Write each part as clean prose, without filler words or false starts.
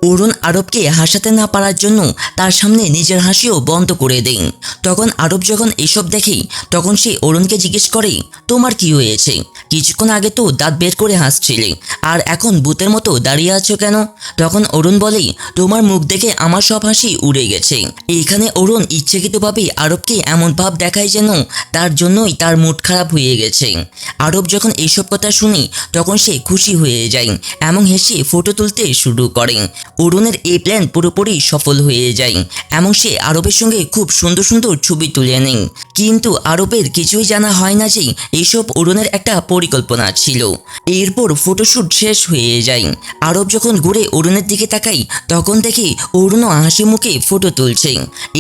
অরুণ আরবকে হাসাতে না পারার জন্য তার সামনে নিজের হাসিও বন্ধ করে দেন। তখন আরব যখন এসব দেখে তখন সে অরুণকে জিজ্ঞেস করে, তোমার কি হয়েছে? কিছুক্ষণ আগে তো দাঁত বের করে হাসছিলে, আর এখন ভূতের মতো দাঁড়িয়ে আছো কেন? তখন অরুণ বলে, তোমার মুখ দেখে আমার সব হাসি উড়ে গেছে। এখানে অরুণ ইচ্ছাকৃতভাবে আরবকে এমন ভাব দেখায় যেন তার জন্যই তার মুড খারাপ হয়ে গেছে। আরব যখন এইসব কথা শুনি তখন সে খুশি হয়ে যায় এবং হেসে ফটো তুলতে শুরু করে। অরুণের এই প্ল্যান পুরোপুরি সফল হয়ে যায় এবং সে আরবের সঙ্গে খুব সুন্দর সুন্দর ছবি তুলে নেয়। কিন্তু আরবের কিছুই জানা হয় না যে এইসব অরুণের একটা পরিকল্পনা ছিল। এরপর ফটোশ্যুট শেষ হয়ে যায়। আরব যখন ঘুরে অরুণের দিকে তাকাই তখন দেখি অরুণও হাসি মুখে ফটো তুলছে।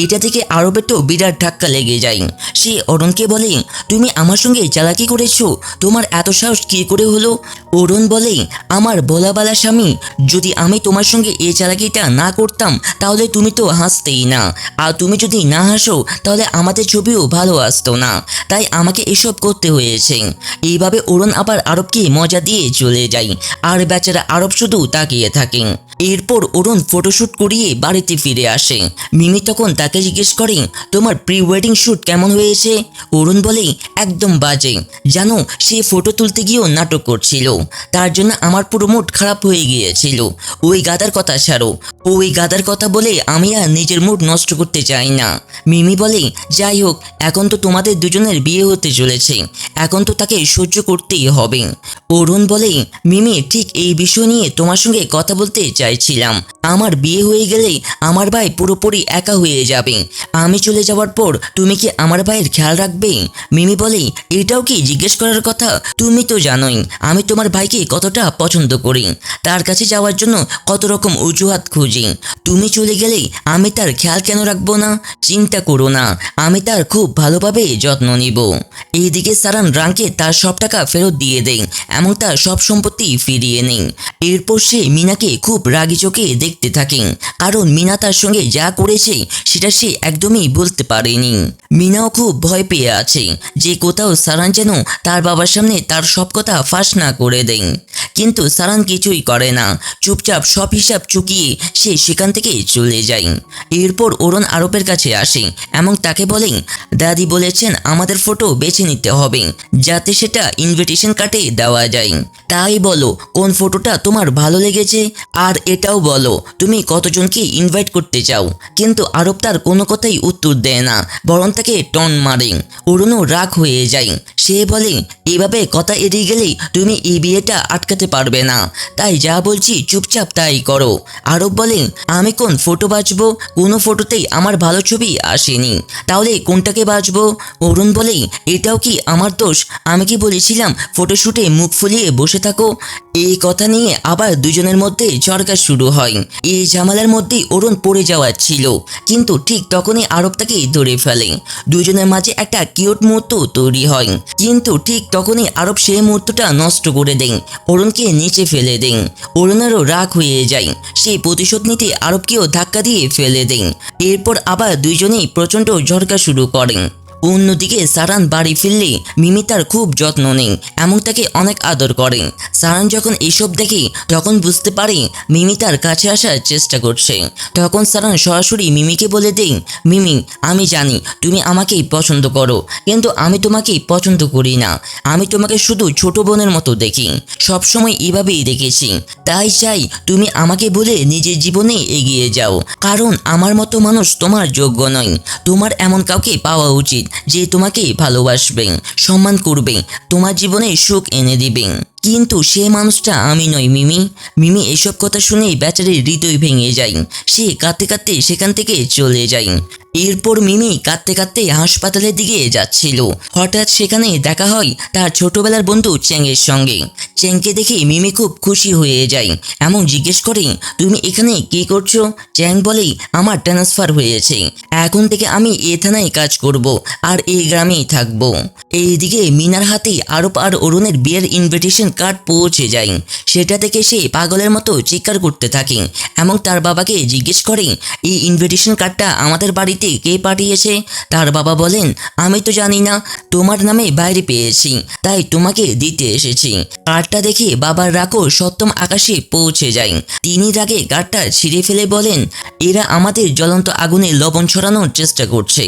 এটা থেকে আরবের তো বিরাট ধাক্কা লেগে যায়। সে অরুণকে বলে, তুমি আমার সঙ্গে চালাকি করেছো, তোমার এত সাহস কী করে হলো? অরুণ বলে, আমার ভোলাবালা স্বামী, যদি আমি তোমার সঙ্গে এই চালাকিটা না করতাম তাহলে তুমি তো হাসতেই না, আর তুমি যদি না হাসো তাহলে আমাদের ছবিও ভালো আসতো না, তাই আমাকে এসব করতে হয়েছে। এইভাবে অরুণ আবার আরবকে মজা দিয়ে চলে যায়, আর বেচারা আরব শুধু তাকিয়ে থাকে। এরপর অরুণ ফটোশ্যুট করিয়ে বাড়িতে ফিরে আসে। মিমি তখন তাকে জিজ্ঞেস করে, তোমার প্রি ওয়েডিং শ্যুট কেমন হয়েছে? অরুণ বলে, একদম বাজে, জানো সে ফটো তুলতে গিয়েও নাটক করছিল, তার জন্য আমার পুরো মুড খারাপ হয়ে গিয়েছিল। ওই গাদার কথা ছাড়ো, ওই গাদার কথা বলে আমি আর নিজের মুড নষ্ট করতে চাই না। মিমি বলে, যাই হোক, এখন তো তোমাদের দুজনের বিয়ে হতে চলেছে, এখন তো তাকে সহ্য করতেই হবে। অরুণ বলে, মিমি, ঠিক এই বিষয় নিয়ে তোমার সঙ্গে কথা বলতে চাইছিলাম। আমার বিয়ে হয়ে গেলে আমার ভাই পুরোপুরি একা হয়ে যাবে, আমি চলে যাওয়ার পর তুমি কি আমার ভাইয়ের খেয়াল রাখবে? মিমি বলে, এটাও কি জিজ্ঞেস করার কথা? তুমি তো জানোই আমি তোমার ভাইকে কতটা পছন্দ করি, তার কাছে যাওয়ার জন্য কত রকম অজুহাত খুঁজি। তুমি চলে গেলে আমি তার খেয়াল কেন রাখবো না? চিন্তা করো না, আমি তার খুব ভালোভাবে যত্ন নিব। এইদিকে সারান রানকে তার সব টাকা ফেরত দিয়ে দেয় এবং তার সব সম্পত্তি ফিরিয়ে নেয়। এরপর সে মিনাকে খুব রাগি চোখে দেখতে থাকে, কারণ মিনা তার সঙ্গে যা করেছে সেটা সে একদমই বলতে পারেনি। মিনাও খুব ভয় পেয়ে আছে যে কোথাও সারান যেন তার বাবার সামনে তার সব কথা ফাঁস না করে দেয়। কিন্তু সারান কিছুই করে না, চুপচাপ সব হিসাব চুকিয়ে সে সেখান থেকে চলে যায়। এরপর অরুণ আরবের কাছে আসে এবং তাকে বলে, দাদি বলেছেন আমাদের ফটো বেছে নিতে হবে যাতে সেটা ইনভিটেশন কার্ডে দেওয়া যায়। তাই বলো কোন ফটোটা তোমার ভালো লেগেছে, আর এটাও বলো তুমি কতজনকে ইনভাইট করতে চাও। কিন্তু আরব তার কোনো কথাই উত্তর দেয় না, বরং তাকে টন মারে। অরুণও রাগ হয়ে যায়, সে বলে, এভাবে কথা এড়িয়ে গেলেই তুমি এই বিয়েটা আটকাতে পারবে না, তাই যা বলছি চুপচাপ তাই করো। আরব বলে, আমি কোন ফটো বাছবো? কোনো ফটোতেই আমার ভালো ছবি আসেনি, তাহলে কোনটাকে বাছবো? অরুণ বলে, এটাও কি আমার দোষ? আমি কি বলেছিলাম ফটোশ্যুটে মুখ ফুলিয়ে বসে থাকো? এই কথা নিয়ে আবার দুজনের মধ্যে ঝড়কা শুরু হয়। এই ঝামেলার মধ্যেই অরুণ পড়ে যাওয়ার ছিল, কিন্তু ঠিক তখনই আরব তাকে ধরে ফেলে। দুজনের মাঝে একটা কিউট মুহূর্ত তৈরি হয়, কিন্তু ঠিক তখনই আরব সেই মুহূর্তটা নষ্ট করে দেয়, অরুণকে নিচে ফেলে দেয়। অরুণেরও রাগ হয়ে যায়, সে প্রতিশোধ নিতে আরবকেও ধাক্কা দিয়ে ফেলে দেয়। এরপর আবার দুইজনেই প্রচণ্ড ঝড়কা শুরু করেন। অন্যদিকে সারান বাড়ি ফিরলে মিমি তার খুব যত্ন নেয় এবং তাকে অনেক আদর করে। সারান যখন এসব দেখে তখন বুঝতে পারে মিমি তার কাছে আসার চেষ্টা করছে। তখন সারান সরাসরি মিমিকে বলে দেয়, মিমি, আমি জানি তুমি আমাকেই পছন্দ করো, কিন্তু আমি তোমাকেই পছন্দ করি না। আমি তোমাকে শুধু ছোট বোনের মতো দেখি, সবসময় এভাবেই দেখেছি, তাই চাই তুমি আমাকে বলে নিজের জীবনে এগিয়ে যাও, কারণ আমার মতো মানুষ তোমার যোগ্য নয়। তোমার এমন কাউকে পাওয়া উচিত যে তোমাকে ভালোবাসবে, সম্মান করবে, তোমার জীবনে সুখ এনে দিবে। কিন্তু সে মানুষটা আমি নই মিমি। মিমি এসব কথা শুনেই বেচারির হৃদয় ভেঙে যায়, সে কাঁদতে কাঁদতে সেখান থেকে চলে যায়। এরপর মিমি কাঁদতে কাঁদতে হাসপাতালের দিকে যাচ্ছিল, হঠাৎ সেখানে দেখা হয় তার ছোটবেলার বন্ধু চ্যাংয়ের সঙ্গে। চ্যাংকে দেখে মিমি খুব খুশি হয়ে যায় এবং জিজ্ঞেস করে, তুমি এখানে কি করছো? চ্যাং বলে, আমার ট্রান্সফার হয়েছে, এখন থেকে আমি এ থানায় কাজ করব আর এই গ্রামেই থাকবো। এইদিকে মিনার হাতে আরব আর অরুণের বিয়ের ইনভিটেশন ইনভিটেশন কার্ড পৌঁছে যায়। সেটা থেকে সে পাগলের মতো চিৎকার করতে থাকে এবং তার বাবাকে জিজ্ঞেস করে, এই ইনভিটেশন কার্ডটা আমাদের বাড়িতে কে পাঠিয়েছে? তার বাবা বলেন, আমি তো জানি না, তোমার নামে বাইরে পেয়েছি, তাই তোমাকে দিতে এসেছি। কার্ডটা দেখে বাবার রাগও সপ্তম আকাশে পৌঁছে যায়। তিনি রাগে কার্ডটা ছিঁড়ে ফেলে বলেন, এরা আমাদের জ্বলন্ত আগুনে লবণ ছড়ানোর চেষ্টা করছে,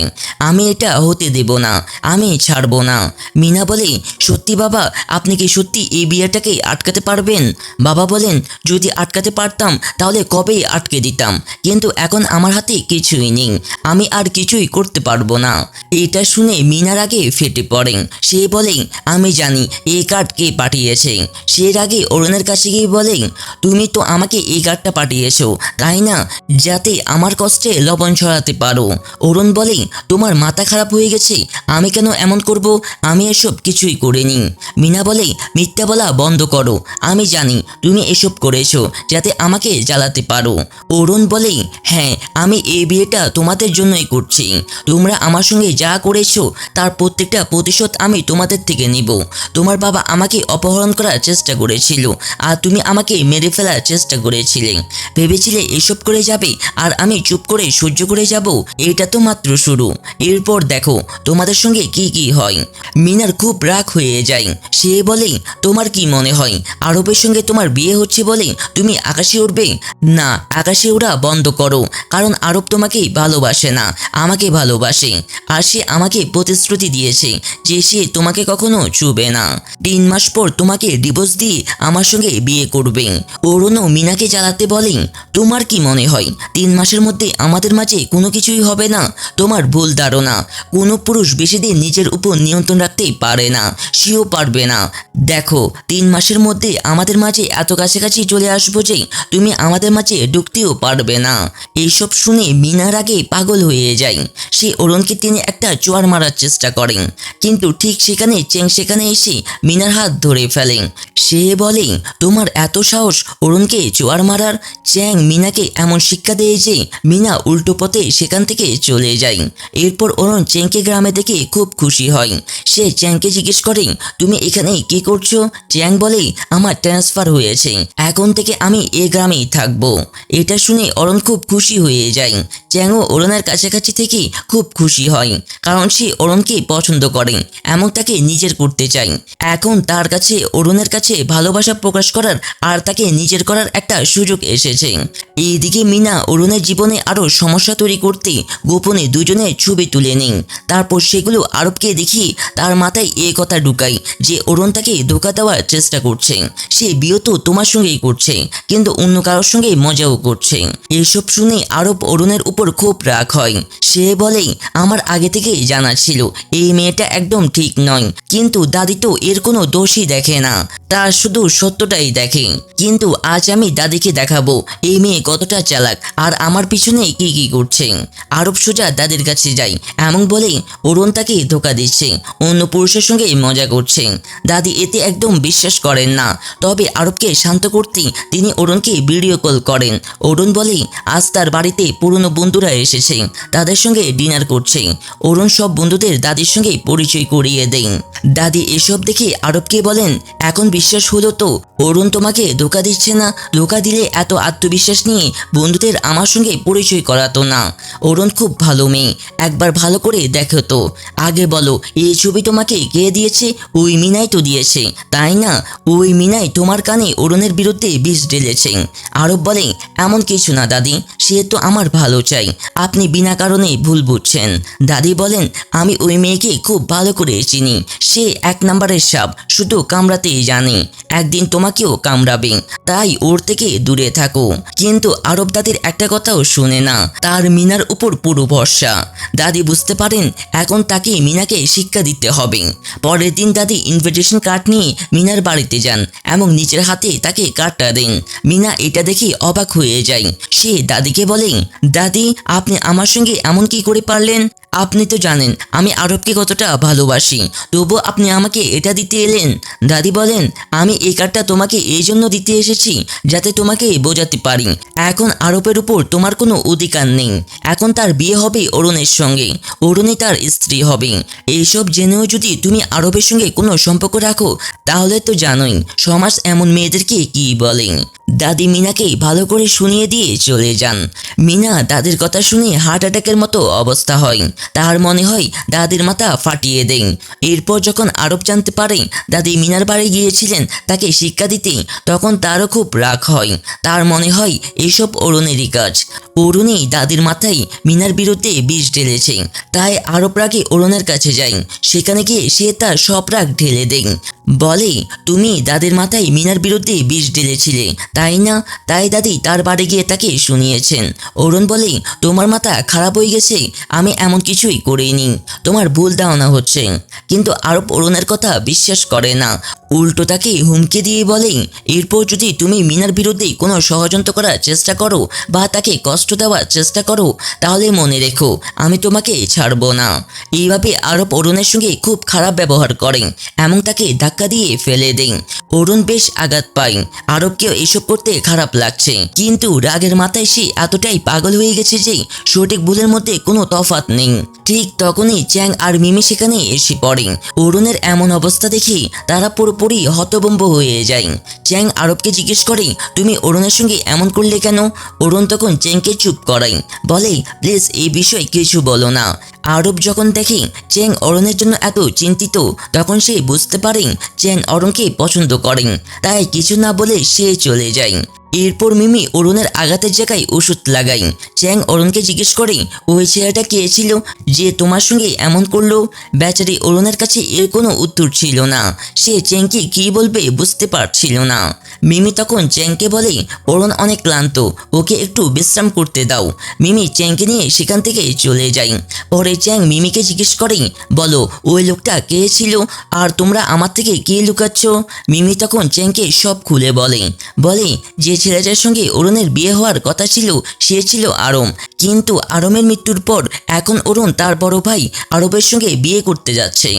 আমি এটা হতে দেব না, আমি ছাড়বো না। মিনা বলে, সত্যি বাবা, আপনি কি সত্যি এই বিয়েটাকে আটকাতে পারবেন? বাবা বলেন, যদি আটকাতে পারতাম তাহলে কবেই আটকে দিতাম, কিন্তু এখন আমার হাতে কিছুই নেই, আমি আর কিছুই করতে পারবো না। এটা শুনে মিনার আগে ফেটে পড়ে। সে বলে, আমি জানি এই কার্ড কে পাঠিয়েছে। সে রাগে অরুণের কাছে গিয়ে বলে, তুমি তো আমাকে এই কার্ডটা পাঠিয়েছো, তাই না, যাতে আমার কষ্টে লবণ ছড়াতে পারো। অরুণ বলে, তোমার মাথা খারাপ হয়ে গেছে, আমি কেন এমন করব? আমি এসব কিছুই করিনি। মিনা বলে, মিথ্যা বলা বন্ধ করো, আমি জানি তুমি এসব করেছো যাতে আমাকে জ্বালাতে পারো। অরুণ বলে, হ্যাঁ, আমি এই বিয়েটা তোমাদের জন্যই করছি। তোমরা আমার সঙ্গে যা করেছো তার প্রত্যেকটা প্রতিশোধ আমি তোমাদের থেকে নিব। তোমার বাবা আমাকে অপহরণ করার চেষ্টা করেছিল, আর তুমি আমাকে মেরে ফেলার চেষ্টা করেছিলে। ভেবেছিলে এসব করে যাবে আর আমি চুপ করে সহ্য করে যাব? এটা তো মাত্র শুরু, এরপর দেখো তোমাদের সঙ্গে কি কি হয়। মিনার খুব রাগ হয়ে যায়। সে বলে, তোমার কি মনে হয় আরবের সঙ্গে তোমার বিয়ে হচ্ছে বলে তুমি আকাশে উঠবে? না, আকাশে ওড়া বন্ধ করো, কারণ আরব তোমাকেই ভালোবাসে না, আমাকে ভালোবাসে। আর সে আমাকে প্রতিশ্রুতি দিয়েছে যে সে তোমাকে কখনো ছুবে না। 3 মাস পর তোমাকে ডিভোর্স দিয়ে আমার সঙ্গে বিয়ে করবে। অরুণও মিনাকে জ্বালাতে বলে, তোমার কি মনে হয় 3 মাসের মধ্যে আমাদের মাঝে কোনো কিছুই হবে না? তোমার ভুল ধারণা। কোনো পুরুষ বেশি দিন নিজের উপর নিয়ন্ত্রণ রাখতেই পারে না, সেও পারবে না। দেখো 3 মাসের মধ্যে আমাদের মাঝে এত কাছাকাছি চলে আসবো যে তুমি আমাদের মাঝে ঢুকতেও পারবে না। এইসব শুনে মিনার আগে পাগল হয়ে যায়। সে অরুণকে টেনে একটা চোয়ার মারার চেষ্টা করেন, কিন্তু ঠিক সেখানে চেং সেখানে এসে মিনার হাত ধরে ফেলে। সে বলে, তোমার এত সাহস অরুণকে চোয়ার মারার? চ্যাং মিনাকে এমন শিক্ষা দেয় যে মিনা উল্টো পথে সেখান থেকে চলে যায়। এরপর অরুণ চ্যাংকে গ্রামে দেখে খুব খুশি হয়। সে চ্যাংকে জিজ্ঞেস করে, তুমি এখানে কি করছো? চ্যাং বলে, আমার ট্রান্সফার হয়েছে, এখন থেকে আমি এ গ্রামেই থাকবো। এটা শুনে অরুণ খুব খুশি হয়ে যায়। চ্যাংও অরুণের কাছাকাছি থেকে খুব খুশি হয়, কারণ সে অরুণকে পছন্দ করে এবং তাকে নিজের করতে চায়। এখন তার কাছে অরুণের কাছে ভালোবাসা প্রকাশ করার আর তাকে নিজের করার একটা সুযোগ এসেছে। এইদিকে মিনা অরুণের জীবনে আরও সমস্যা তৈরি করতে গোপনে দুজনের ছবি তুলে নেন। তারপর সেগুলো আরবকে দেখিয়ে তার মাথায় এ কথা ঢুকায় যে অরুণ তাকে ধোঁকা দেওয়ার চেষ্টা করছে। সে বিয়ে তো তোমার সঙ্গেই করছে, কিন্তু অন্য কারোর সঙ্গে মজাও করছে। এসব শুনে আরব অরুণের উপর খুব রাগ হয়। সে বলে, আমার আগে থেকেই জানা ছিল এই মেয়েটা একদম ঠিক নয়, কিন্তু দাদি তো এর কোনো দোষই দেখে না, তার শুধু সত্যটাই দেখে। কিন্তু আজ আমি দাদিকে দেখাবো এই মেয়ে কতটা চালাক আর আমার পিছনে কি কি করছে। আরব সোজা দাদির কাছে যায় এমন বলে অরুণ তাকে ধোকা দিচ্ছে, অন্য পুরুষের সঙ্গে মজা করছে। দাদি এতে একদম বিশ্বাস করেন না, তবে আরবকে শান্ত করতে তিনি অরুণকে ভিডিও কল করেন। অরুণ বলে আজ তার বাড়িতে পুরনো বন্ধুরা এসেছে, তাদের সঙ্গে ডিনার করছে। অরুণ সব বন্ধুদের দাদির সঙ্গে পরিচয় করিয়ে দেন। দাদি এসব দেখে আরবকে বলেন, এখন বিশ্বাস হলো তো অরুণ তোমাকে ধোকা দিচ্ছে না? ধোকা দিলে এত আত্মবিশ্বাস নিয়ে বন্ধুদের আমার সঙ্গে পরিচয় করাতো না। অরুণ খুব ভালো মেয়ে, একবার ভালো করে দেখো তো। আগে বলো, এই ছবি তোমাকে কে দিয়েছে? ওই মিনাই তো দিয়েছে, তাই না? ওই মিনাই তোমার কানে অরুণের বিরুদ্ধে বিষ ঢেলেছে। আরব বলে, এমন কিছু না দাদি, সে তো আমার ভালো চাই, আপনি বিনা কারণে ভুল বুঝছেন। দাদি বলেন, আমি ওই মেয়েকে খুব ভালো করে চিনি, সে 1 নম্বরের সাপ, শুধু কামড়াতেই জানে, একদিন তোমাকেও কামড়াবে, তাই ওর থেকে দূরে থাকো। কিন্তু আরব দাদির একটা কথাও শুনে না, তার মিনার উপর পুরো ভরসা। দাদি বুঝতে পারেন এখন তাকে মিনাকে শিক্ষা দিতে হবে। পরের দিন দাদি ইনভিটেশন কার্ড নিয়ে মিনার বাড়িতে যান এবং নিজের হাতে তাকে কার্ডটা দেন। মিনা এটা দেখে অবাক হয়ে যায়। সে দাদিকে বলে, দাদি, আপনি আমার সঙ্গে এমন কি করে পারলেন? আপনি তো জানেন আমি আরবকে কতটা ভালোবাসি, তবু আপনি আমাকে এটা দিতে এলেন। দাদি বলেন, আমি এই কার্ডটা তোমাকে এই জন্য দিতে এসেছি যাতে তোমাকে বোঝাতে পারি এখন আরবের উপর তোমার কোনো অধিকার নেই। এখন তার বিয়ে হবে অরুণের সঙ্গে, অরুণই তার স্ত্রী হবে। এইসব জেনেও যদি তুমি আরবের সঙ্গে কোনো সম্পর্ক রাখো তাহলে তাহলে তো জানোই সমাজ এমন মেয়েদেরকে কি বলে। দাদি মিনাকে ভালো করে শুনিয়ে দিয়ে চলে যান। মিনা দাদির কথা শুনে হার্ট অ্যাটাকের মতো অবস্থা হয়। তার মনে হয় দাদির মাথা ফাটিয়ে দেন। এরপর যখন আরব জানতে পারে দাদি মিনার বাড়ি গিয়েছিলেন তাকে শিক্ষা দিতে, তখন তারও খুব রাগ হয়। তার মনে হয় এসব অরুণেরই কাজ। অরুণই দাদির মাথায় মিনার বিরুদ্ধে বিষ ঢেলেছে। তাই আরব রাগে অরুণের কাছে যায়। সেখানে গিয়ে সে তার সব রাগ ঢেলে দেন। বলে, তুমি দাদির মাথায় মিনার বিরুদ্ধে বিষ ঢেলেছিলে তাই না? তাই দাদি তার বাড়ি গিয়ে তাকে শুনিয়েছেন। অরুণ বলে, তোমার মাথা খারাপ হয়ে গেছে, আমি এমন কিছুই করিনি, তোমার ভুল ধারণা হচ্ছে। কিন্তু আরব অরুণের কথা বিশ্বাস করে না, উল্টো তাকে হুমকি দিয়ে বলে, এরপর যদি তুমি মিনার বিরুদ্ধে কোনো ষড়যন্ত্র করার চেষ্টা করো বা তাকে কষ্ট দেওয়ার চেষ্টা করো তাহলে মনে রেখো আমি তোমাকে ছাড়বো না। এইভাবে আরব অরুণের সঙ্গে খুব খারাপ ব্যবহার করেন এবং তাকে ধাক্কা দিয়ে ফেলে দেন। অরুণ বেশ আঘাত পায়। আরবকেও এসব করতে খারাপ লাগছে, কিন্তু রাগের মাথায় সে এতটাই পাগল হয়ে গেছে যে সঠিক ভুলের মধ্যে কোনো তফাৎ নেই। ঠিক তখনই চ্যাং আর মিমি সেখানে এসে পড়ে। অরুণের এমন অবস্থা দেখে তারা পুরোপুরি হতভম্ব হয়ে যায়। চ্যাং আরবকে জিজ্ঞেস করে, তুমি অরুণের সঙ্গে এমন করলে কেন? অরুণ তখন চ্যাংকে চুপ করায়, বলে, প্লিজ এই বিষয়ে কিছু বলো না। আরব যখন দেখে চ্যাং অরুণের জন্য এত চিন্তিত, তখন সে বুঝতে পারে চ্যাং অরুণকে পছন্দ করেন। তাই কিছু না বলে সে চলে যায়। এরপর মিমি অরুণের আঘাতের জায়গায় ওষুধ লাগায়। চ্যাং অরুণকে জিজ্ঞেস করে, ওই ছেলেটা কে ছিল যে তোমার সঙ্গে এমন করলো? বেচারি অরুণের কাছে এর কোনো উত্তর ছিল না। সে চ্যাংকে কী বলবে বুঝতে পারছিল না। মিমি তখন চ্যাংকে বলে, অরুণ অনেক ক্লান্ত, ওকে একটু বিশ্রাম করতে দাও। মিমি চ্যাংকে নিয়ে সেখান থেকে চলে যায়। পরে চ্যাং মিমিকে জিজ্ঞেস করে, বলো ওই লোকটা কে ছিল আর তোমরা আমার থেকে কে লুকাচ্ছ? মিমি তখন চ্যাংকে সব খুলে বলে, যে ছেলেটার সঙ্গে অরুণের বিয়ে হওয়ার কথা ছিল সে ছিল আরম, কিন্তু আরমের মৃত্যুর পর এখন অরুণ তার বড় ভাই আরবের সঙ্গে বিয়ে করতে যাচ্ছে।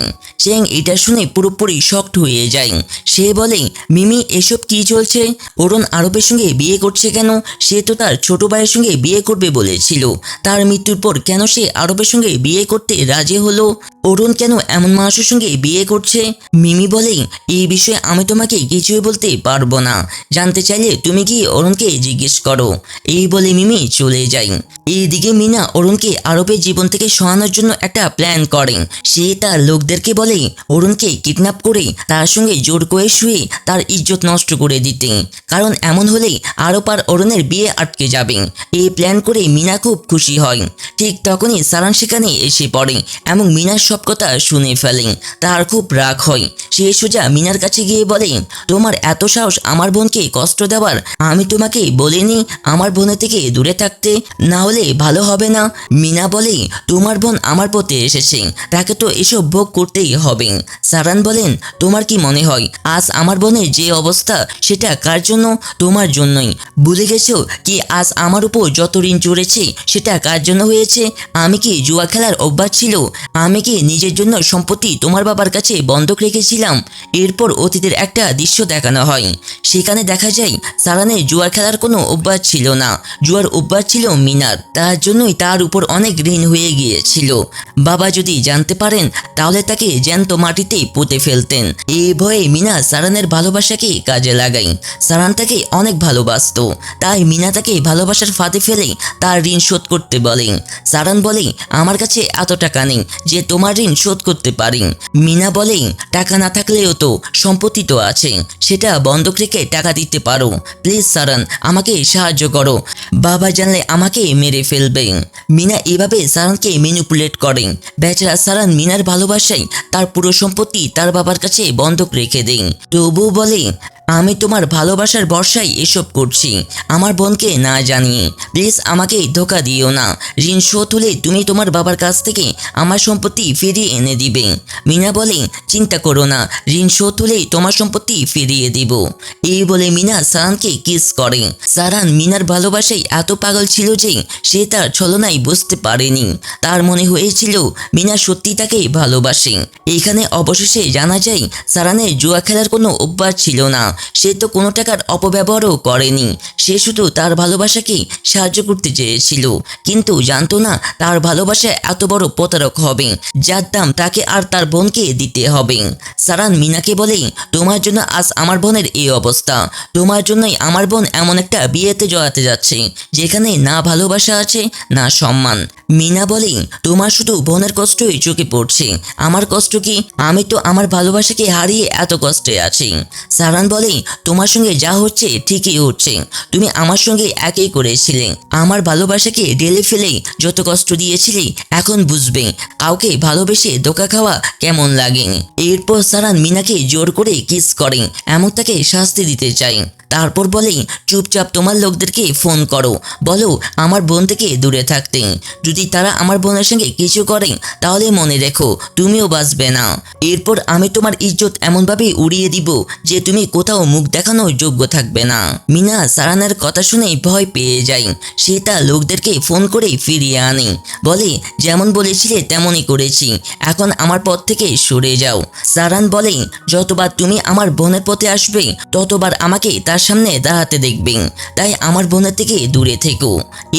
চ্যাং এটা শুনে পুরোপুরি শকড হয়ে যায়। সে বলে, মিমি এসব কি চলছে? অরুণ আরবের সঙ্গে বিয়ে করছে কেন? সে তো তার ছোট ভাইয়ের সঙ্গে বিয়ে করবে বলেছিল। তার মৃত্যুর পর কেন সে আরবের সঙ্গে বিয়ে করতে রাজি হলো? অরুণ কেন এমন মানুষের সঙ্গে বিয়ে করছে? মিমি বলে, এই বিষয়ে আমি তোমাকে কিছুই বলতে পারবো না, জানতে চাইলে তুমি কি অরুণকে জিজ্ঞেস করো। এই বলে মিমি চলে যায়। এইদিকে মিনা অরুণকে আরবের জীবন থেকে সরানোর জন্য একটা প্ল্যান করেন। সে তার লোকদেরকে বলে অরুণকে কিডন্যাপ করে তার সঙ্গে জোর করে শুয়ে তার ইজ্জত নষ্ট করে দিতে, কারণ এমন হলেই আরব আর অরুণের বিয়ে আটকে যাবে। এই প্ল্যান করে মিনা খুব খুশি হয়। ঠিক তখনই সারান সেখানে এসে পড়ে এবং মিনার সব কথা শুনে ফেলে। তার খুব রাগ হয়। সে সোজা মিনার কাছে গিয়ে বলে, তোমার এত সাহস আমার বোনকে কষ্ট দেওয়ার? আমি তোমাকে বলিনি আমার বোনের থেকে দূরে থাকতে? না হলে ভালো হবে না। মিনা বলে, তোমার বোন আমার পথে এসেছে, তাকে তো এসব ভোগ করতেই হবে। সারান বলেন, তোমার কি মনে হয় আজ আমার বোনের যে অবস্থা সেটা কার জন্য? তোমার জন্যই। ভুলে গেছো কি আজ আমার উপর যত ঋণ চড়েছে সেটা কার জন্য হয়েছে? আমি কি জুয়া খেলার অভ্যাস ছিল? আমি কি নিজের জন্য সম্পত্তি তোমার বাবার কাছে বন্ধক রেখেছিলাম? এরপর অতীতের একটা দৃশ্য দেখানো হয়। সেখানে দেখা যায় সারানের জুয়ার খেলার কোনো অভ্যাস ছিল না, জুয়ার অভ্যাস ছিল মিনার। তার জন্যই তার উপর অনেক ঋণ হয়ে গিয়েছিল। বাবা যদি জানতে পারেন তাহলে তাকে জ্যান্ত মাটিতে পুঁতে ফেলতেন। এই ভয়ে মিনা সারানের ভালোবাসাকে কাজে লাগায়। সারান তাকে অনেক ভালোবাসতো, তাই মিনা তাকে ভালোবাসার ফাঁদে ফেলে তার ঋণ শোধ করতে বলে। সারান বলে, আমার কাছে এত টাকা নেই যে তোমার ঋণ শোধ করতে পারি। মিনা বলে, টাকা না থাকলেও তো সম্পত্তি তো আছে, সেটা বন্ধক রেখে টাকা দিতে পারো। প্লিজ সারান, আমাকে সাহায্য করো, বাবা জানলে আমাকে মেরে ফেলবে। মিনা এভাবে সারানকে ম্যানিপুলেট করে। বেচারা সারান মিনার ভালোবাসায় তার পুরো সম্পত্তি তার বাবার কাছে বন্ধক রেখে দেয়। তবু বলে, আমি তোমার ভালোবাসার ভরসায় এসব করছি, আমার বোনকে না জানিয়ে। প্লিজ আমাকে ধোকা দিও না। ঋণ শোধ হলে তুমি তোমার বাবার কাছ থেকে আমার সম্পত্তি ফিরিয়ে এনে দিবে। মিনা বলে, চিন্তা করো না, ঋণ শোধ হলেই তোমার সম্পত্তি ফিরিয়ে দিব। এই বলে মিনা সারানকে কিস করে। সারান মিনার ভালোবাসায় এত পাগল ছিল যে সে তার ছলনায় বুঝতে পারেনি। তার মনে হয়েছিল মিনা সত্যি তাকে ভালোবাসে। এখানে অবশেষে জানা যায় সারানের জুয়া খেলার কোনো অভ্যাস ছিল না, সে তো কোনো টাকার অপব্যবহারও করেনি। সে শুধু তার ভালোবাসাকে সাহায্য করতে চেয়েছিল, কিন্তু জানতো না তার ভালোবাসা এত বড় প্রতারক হবে, যার দাম তাকে আর তার বোনকে দিতে হবে। সারান মিনাকে বলে, তোমার জন্য আজ আমার বোনের এই অবস্থা। তোমার জন্যই আমার বোন এমন একটা বিয়েতে জড়াতে যাচ্ছে যেখানে না ভালোবাসা আছে না সম্মান। মিনা বলে, তোমার শুধু বোনের কষ্টই চোখে পড়ছে, আমার কষ্ট কি? আমি তো আমার ভালোবাসাকে হারিয়ে এত কষ্টে আছি। সারান বলে, তোমার সঙ্গে যা হচ্ছে ঠিকই হচ্ছে, তুমি আমার সঙ্গে একই করেছিলে। আমার ভালোবাসাকে ঢেলে ফেলে যত কষ্ট দিয়েছিলে, এখন বুঝবে কাউকে ভালোবেসে ধোঁকা খাওয়া কেমন লাগে। এরপর সারান মিনাকে জোর করে কিস করে, এমন তাকে শাস্তি দিতে চায়। তারপর বলে, চুপচাপ তোমার লোকদেরকে ফোন করো, বলো আমার বোন থেকে দূরে থাকতে। যদি তারা আমার বোনের সঙ্গে কিছু করে তাহলে মনে রেখো তুমিও বাঁচবে না। এরপর আমি তোমার ইজ্জত এমনভাবে উড়িয়ে দিব যে তুমি কোথাও মুখ দেখানোর যোগ্য থাকবে না। মিনা সারানের কথা শুনে ভয় পেয়ে যায়। সে তার লোকদেরকে ফোন করে ফিরিয়ে আনে, বলে, যেমন বলেছিলে তেমনই করেছি, এখন আমার পথ থেকে সরে যাও। সারান বলে, যতবার তুমি আমার বোনের পথে আসবে ততবার আমাকে তার সামনে দাঁড়াতে দেখবে, তাই আমার বোনের থেকে দূরে থেকো।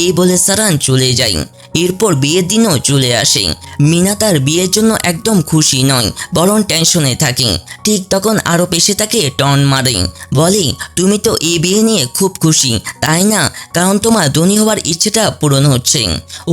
এই বলে সারান চলে যায়। এরপর বিয়ের দিনও চলে আসে। মিনা তার বিয়ের জন্য একদম খুশি নয়, বরং টেনশনে থাকে। ঠিক তখন আরও এসে তাকে টর্ন মারে, বলে, তুমি তো এই বিয়ে নিয়ে খুব খুশি তাই না? কারণ তোমার ধনী হওয়ার ইচ্ছেটা পূরণ হচ্ছে।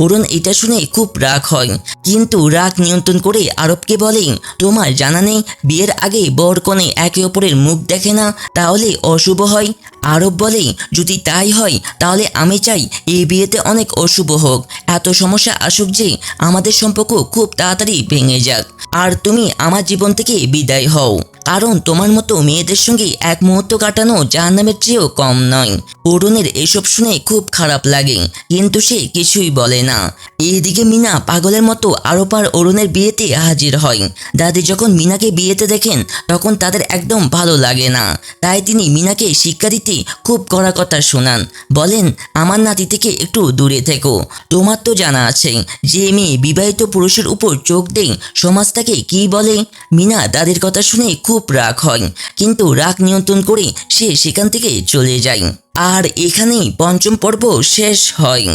অরুণ এটা শুনে খুব রাগ হয়, কিন্তু রাগ নিয়ন্ত্রণ করে আরবকে বলে, তোমার জানা নেই বিয়ের আগে বর কনে একে অপরের মুখ দেখে না, তাহলে অশুভ হয়? আরব বলে, যদি তাই হয় তাহলে আমি চাই এই বিয়েতে অনেক অশুভ হোক, এত সমস্যা আসুক যে আমাদের সম্পর্ক খুব তাড়াতাড়ি ভেঙে যাক, আর তুমি আমার জীবন থেকে বিদায় হও। কারণ তোমার মতো মেয়েদের সঙ্গে এক মুহূর্ত কাটানো জাহান্নামের চেয়েও কম নয়। অরুণের এসব শুনে খুব খারাপ লাগে, কিন্তু সে কিছুই বলে না। এইদিকে মিনা পাগলের মতো আরব আর অরুণের বিয়েতে হাজির হয়। দাদি যখন মিনাকে বিয়েতে দেখেন তখন তাদের একদম ভালো লাগে না, তাই তিনি মিনাকে শিক্ষা দিতে খুব কড়া কথা শোনান। বলেন, আমার নাতি থেকে একটু দূরে থেকো। তোমার তো জানা আছে যে মেয়ে বিবাহিত পুরুষের উপর চোখ দেয় সমাজ তাকে কী বলে। মিনা দাদির কথা শুনে খুব রাগ হয়, কিন্তু রাগ নিয়ন্ত্রণ করে সে সেখান থেকে চলে যায়। আর এখানেই পঞ্চম পর্ব শেষ হয়।